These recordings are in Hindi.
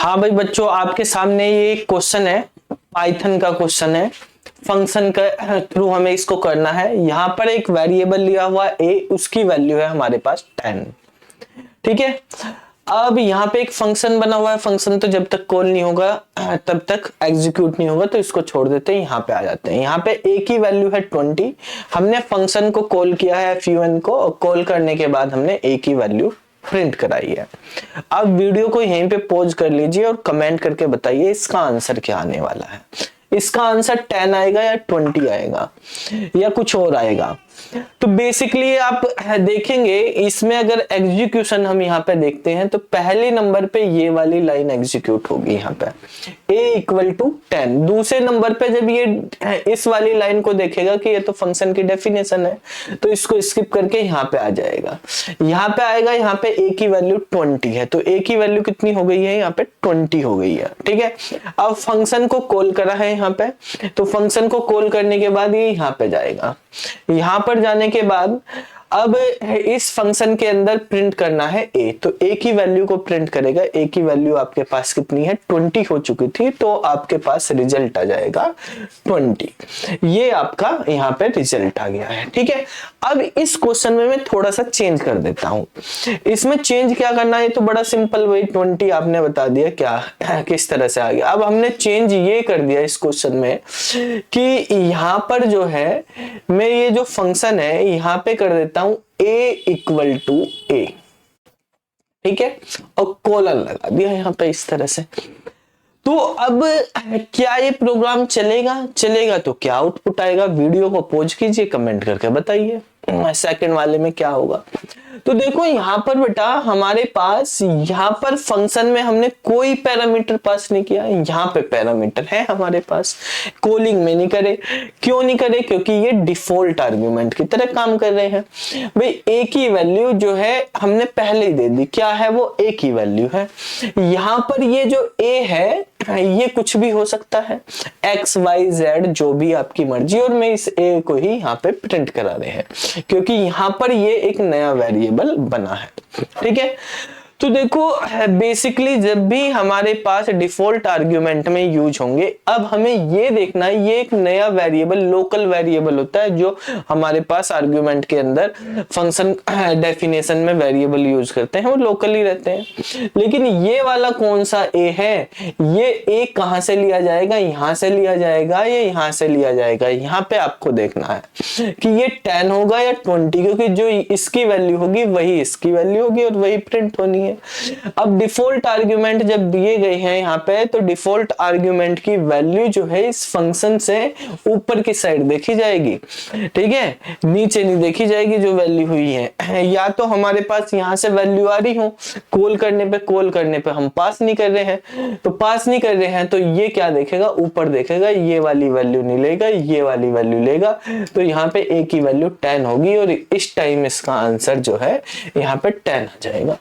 हाँ भाई बच्चों, आपके सामने ये क्वेश्चन है, पाइथन का क्वेश्चन है। फंक्शन के थ्रू हमें इसको करना है। यहाँ पर एक वेरिएबल लिया हुआ a, उसकी वैल्यू है हमारे पास 10। ठीक है, अब यहाँ पे एक फंक्शन बना हुआ है। फंक्शन तो जब तक कॉल नहीं होगा तब तक एग्जीक्यूट नहीं होगा, तो इसको छोड़ देते हैं। यहाँ पे आ जाते हैं। यहाँ पे a की वैल्यू है 20। हमने फंक्शन को कॉल किया है fun को, और कॉल करने के बाद हमने a की वैल्यू प्रिंट कराई है। अब वीडियो को यहीं पे पॉज कर लीजिए और कमेंट करके बताइए इसका आंसर क्या आने वाला है। इसका आंसर 10 आएगा या 20 आएगा या कुछ और आएगा। तो बेसिकली आप देखेंगे इसमें, अगर एग्जीक्यूशन हम यहाँ पे देखते हैं तो पहले नंबर पे ये वाली लाइन एग्जीक्यूट होगी। यहाँ पे a = 10। दूसरे नंबर पे जब ये इस वाली लाइन को देखेगा कि ये तो फंक्शन की डेफिनेशन है, तो इसको स्किप करके यहाँ पे आ जाएगा। यहाँ पे आएगा, यहाँ पे a की वैल्यू 20 है, तो a की वैल्यू कितनी हो गई है? यहाँ पे 20 हो गई है। ठीक है, अब फंक्शन को कॉल करा है यहाँ पे, तो फंक्शन को कॉल करने के बाद ये यहाँ पे जाएगा। यहाँ पर जाने के बाद अब इस फंक्शन के अंदर प्रिंट करना है a, तो a की वैल्यू को प्रिंट करेगा। a की वैल्यू आपके पास कितनी है? 20 हो चुकी थी, तो आपके पास रिजल्ट आ जाएगा 20। ये आपका यहाँ पे रिजल्ट आ गया है। ठीक है, अब इस क्वेश्चन में मैं थोड़ा सा चेंज कर देता हूँ। इसमें चेंज क्या करना है? तो बड़ा सिंपल, वही 20 आपने बता दिया क्या किस तरह से आ गया। अब हमने चेंज ये कर दिया इस क्वेश्चन में कि यहाँ पर जो है मैं ये जो फंक्शन है यहाँ पे कर देता हूं a = a। ठीक है, और कोलन लगा दिया यहाँ पे इस तरह से। तो अब क्या ये प्रोग्राम चलेगा? चलेगा तो क्या आउटपुट आएगा? वीडियो को पॉज कीजिए, कमेंट करके बताइए सेकंड वाले में क्या होगा। तो देखो यहाँ पर बेटा हमारे पास यहाँ पर फंक्शन में हमने कोई पैरामीटर पास नहीं किया। यहाँ पे पैरामीटर है हमारे पास, कॉलिंग में नहीं करे। क्यों नहीं करे? क्योंकि ये डिफॉल्ट आर्गुमेंट की तरह काम कर रहे हैं। भाई a की वैल्यू जो है हमने पहले ही दे दी। क्या है वो? a की वैल्यू है। यहाँ पर ये जो a है ये कुछ भी हो सकता है, x y z जो भी आपकी मर्जी, और मैं इस a को ही यहाँ पे प्रिंट करा रहे हैं क्योंकि यहाँ पर ये एक नया वेरिएबल बना है। ठीक है, तो देखो बेसिकली जब भी हमारे पास डिफॉल्ट आर्ग्यूमेंट में यूज होंगे, अब हमें ये देखना है ये एक नया वेरिएबल, लोकल वेरिएबल होता है जो हमारे पास आर्ग्यूमेंट के अंदर फंक्शन डेफिनेशन में वेरिएबल यूज करते हैं, वो लोकल ही रहते हैं। लेकिन ये वाला कौन सा a है? ये a कहां से लिया जाएगा? यहां से लिया जाएगा या यहां से लिया जाएगा? यहाँ पे आपको देखना है कि ये 10 होगा या 20, क्योंकि जो इसकी वैल्यू होगी वही इसकी वैल्यू होगी और वही प्रिंट होनी है। अब डिफॉल्ट आर्ग्यूमेंट जब दिए गए हैं यहाँ पे, तो डिफॉल्ट आर्ग्यूमेंट की वैल्यू जो है इस फंक्शन से ऊपर की साइड देखी जाएगी। ठीक है, नीचे नहीं देखी जाएगी जो वैल्यू हुई है। या तो हमारे पास यहाँ से वैल्यू आ रही हो, कॉल करने पे हम पास नहीं कर रहे हैं, तो पास नहीं कर रहे हैं तो ये क्या देखेगा? ऊपर देखेगा, ये वाली वैल्यू नहीं लेगा, ये वाली वैल्यू लेगा। तो यहाँ पे a की वैल्यू 10 होगी और इस टाइम इसका आंसर जो है यहाँ पे 10 आ जाएगा।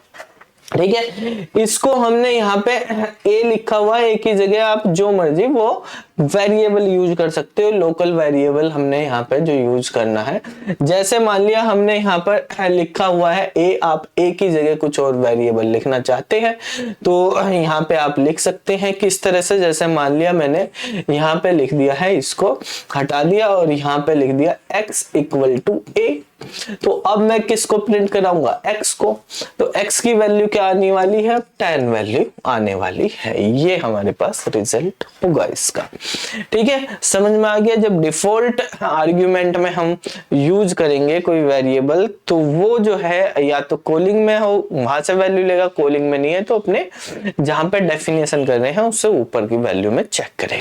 ठीक है, इसको हमने यहाँ पे a लिखा हुआ है, a की जगह आप जो मर्जी वो वेरिएबल यूज कर सकते हो। लोकल वेरिएबल हमने यहाँ पे जो यूज करना है, जैसे मान लिया हमने यहाँ पर लिखा हुआ है a, आप a की जगह कुछ और वेरिएबल लिखना चाहते हैं तो यहाँ पे आप लिख सकते हैं किस तरह से। जैसे मान लिया मैंने यहाँ पे लिख दिया है, इसको हटा दिया और यहाँ पे लिख दिया x = a। तो अब मैं किसको प्रिंट कराऊंगा? x को। तो x की वैल्यू क्या आने वाली है? 10 वैल्यू आने वाली है। ये हमारे पास रिजल्ट होगा इसका। ठीक है, समझ में आ गया? जब डिफॉल्ट आर्ग्यूमेंट में हम यूज करेंगे कोई वेरिएबल, तो वो जो है या तो कॉलिंग में हो वहां से वैल्यू लेगा, कॉलिंग में नहीं है तो अपने जहां पे डेफिनेशन कर रहे हैं उससे ऊपर की वैल्यू में चेक करेगा।